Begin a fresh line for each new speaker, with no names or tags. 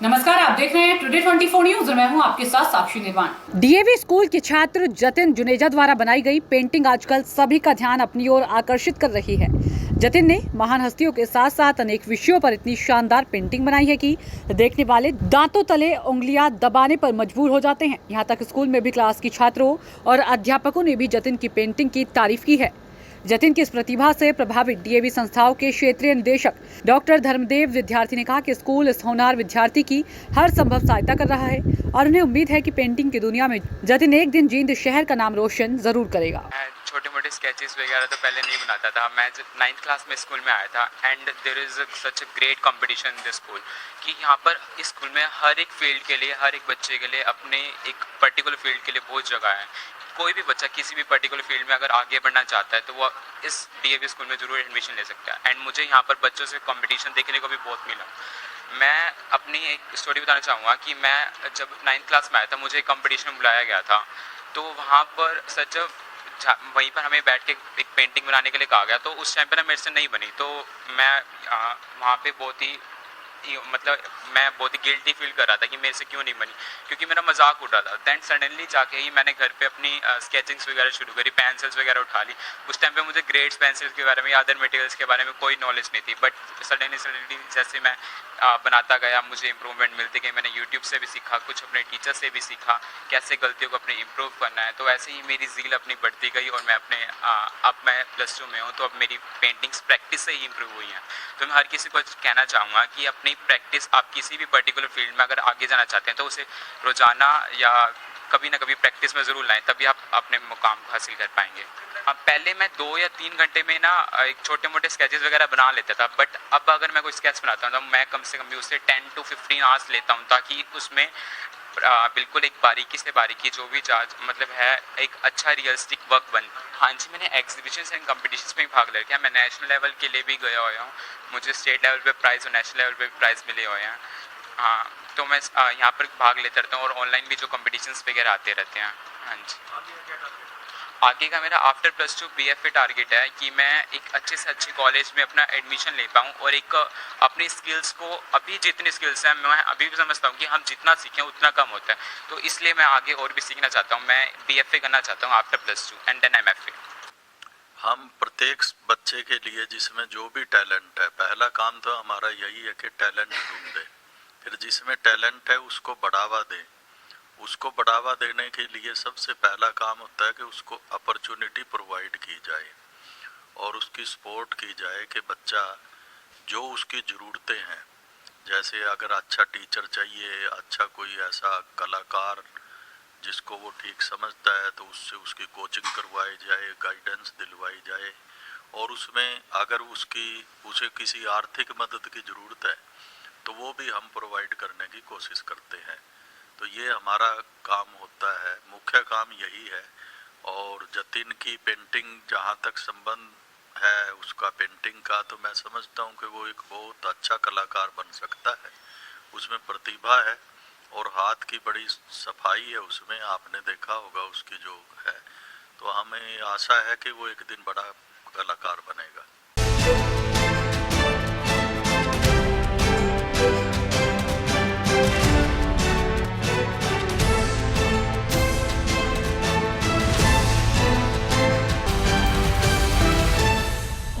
नमस्कार, आप देख रहे हैं टुडे 24 न्यूज और मैं हूं आपके साथ साक्षी निर्वाण।
डीएवी स्कूल के छात्र जतिन जुनेजा द्वारा बनाई गई पेंटिंग आजकल सभी का ध्यान अपनी ओर आकर्षित कर रही है। जतिन ने महान हस्तियों के साथ साथ अनेक विषयों पर इतनी शानदार पेंटिंग बनाई है कि देखने वाले दांतों तले उंगलियां दबाने पर मजबूर हो जाते हैं। यहां तक स्कूल में भी क्लास की छात्रों और अध्यापकों ने भी जतिन की पेंटिंग की तारीफ की है। जतिन की इस प्रतिभा से प्रभावित डीएवी संस्थाओं के क्षेत्रीय निदेशक डॉक्टर धर्मदेव विद्यार्थी ने कहा कि स्कूल इस होनहार विद्यार्थी की हर संभव सहायता कर रहा है और उन्हें उम्मीद है कि पेंटिंग की दुनिया में जतिन एक दिन जींद शहर का नाम रोशन जरूर करेगा।
छोटे मोटे स्केचेस वगैरह तो पहले नहीं बनाता था। मैं जब 9th क्लास में स्कूल में आया था and there is such a great competition in this school कि यहाँ पर इस स्कूल में हर एक फील्ड के लिए, हर एक बच्चे के लिए अपने एक पर्टिकुलर फील्ड के लिए बहुत जगह है। कोई भी बच्चा किसी भी पर्टिकुलर फील्ड में अगर आगे बढ़ना चाहता है तो वो इस डीएवी स्कूल में ज़रूर एडमिशन ले सकता है। एंड मुझे यहाँ पर बच्चों से कंपटीशन देखने को भी बहुत मिला। मैं अपनी एक स्टोरी बताना चाहूँगा कि मैं जब 9th क्लास में आया था, मुझे एक कंपटीशन में बुलाया गया था। तो वहाँ पर सच वहीं पर हमें बैठ के एक पेंटिंग बनाने के लिए कहा गया। तो उस टाइम पर ना मेरे से नहीं बनी। तो मैं वहाँ पे बहुत ही मतलब मैं बहुत ही गिल्टी फील कर रहा था कि मेरे से क्यों नहीं बनी, क्योंकि मेरा मजाक उड़ रहा था। दैन सडनली जाके ही मैंने घर पे अपनी स्केचिंग्स वगैरह शुरू करी, पेंसिल्स वगैरह उठा ली। उस टाइम पे मुझे ग्रेड्स पेंसिल्स के बारे में या अदर मटेरियल्स के बारे में कोई नॉलेज नहीं थी। बट सडनली जैसे मैं बनाता गया, मुझे इंप्रूवमेंट मिलती गई। मैंने यूट्यूब से भी सीखा, कुछ अपने टीचर से भी सीखा कैसे गलतियों को अपने इम्प्रूव करना है। तो ऐसे ही मेरी ज़ील अपनी बढ़ती गई और मैं अपने अब मैं +2 में हूँ, तो अब मेरी पेंटिंग्स प्रैक्टिस से ही इम्प्रूव हुई हैं। तो मैं हर किसी को कहना चाहूँगा कि अपनी प्रैक्टिस, आप किसी भी पर्टिकुलर फील्ड में अगर आगे जाना चाहते हैं तो उसे रोज़ाना या कभी ना कभी प्रैक्टिस में ज़रूर लाएं, तभी आप अपने मुकाम को हासिल कर पाएंगे। पहले मैं 2 या 3 घंटे में ना एक छोटे मोटे स्केचेस वगैरह बना लेता था। बट अब अगर मैं कोई स्केच बनाता हूँ तो मैं कम से कम भी उससे 10 to 15 आवर्स लेता हूँ, ताकि उसमें बिल्कुल एक बारीकी से बारीकी जो भी चार्ज मतलब है एक अच्छा रियलिस्टिक वर्क बन। हाँ जी, मैंने एग्जीबिशंस एंड कॉम्पिटिशन्स में भाग ले रखा है। मैं नेशनल लेवल के लिए भी गया हुआ हूँ। मुझे स्टेट लेवल पे प्राइज़ और नेशनल लेवल पे प्राइज़ मिले हुए हैं। हाँ, तो मैं यहाँ पर भाग लेता रहता हूँ और ऑनलाइन भी जो कॉम्पिटिशन्स वगैरह आते रहते हैं। हाँ जी, आगे का मेरा आफ्टर +2 BFA टारगेट है कि मैं एक अच्छे से अच्छे कॉलेज में अपना एडमिशन ले पाऊँ और एक अपनी स्किल्स को, अभी जितनी स्किल्स हैं मैं अभी भी समझता हूँ कि हम जितना सीखें उतना कम होता है। तो इसलिए मैं आगे और भी सीखना चाहता हूँ। मैं BFA करना चाहता हूँ आफ्टर +2 एंड देन MFA।
हम प्रत्येक बच्चे के लिए जिसमें जो भी टैलेंट है, पहला काम तो हमारा यही है कि टैलेंट ढूंढे, फिर जिसमें टैलेंट है उसको बढ़ावा दें। उसको बढ़ावा देने के लिए सबसे पहला काम होता है कि उसको अपॉर्चुनिटी प्रोवाइड की जाए और उसकी सपोर्ट की जाए कि बच्चा जो उसकी ज़रूरतें हैं, जैसे अगर अच्छा टीचर चाहिए, अच्छा कोई ऐसा कलाकार जिसको वो ठीक समझता है, तो उससे उसकी कोचिंग करवाई जाए, गाइडेंस दिलवाई जाए। और उसमें अगर उसे किसी आर्थिक मदद की ज़रूरत है तो वो भी हम प्रोवाइड करने की कोशिश करते हैं। तो ये हमारा काम होता है, मुख्य काम यही है। और जतिन की पेंटिंग जहाँ तक संबंध है उसका पेंटिंग का, तो मैं समझता हूँ कि वो एक बहुत अच्छा कलाकार बन सकता है। उसमें प्रतिभा है और हाथ की बड़ी सफाई है उसमें, आपने देखा होगा उसकी जो है। तो हमें आशा है कि वो एक दिन बड़ा कलाकार बनेगा।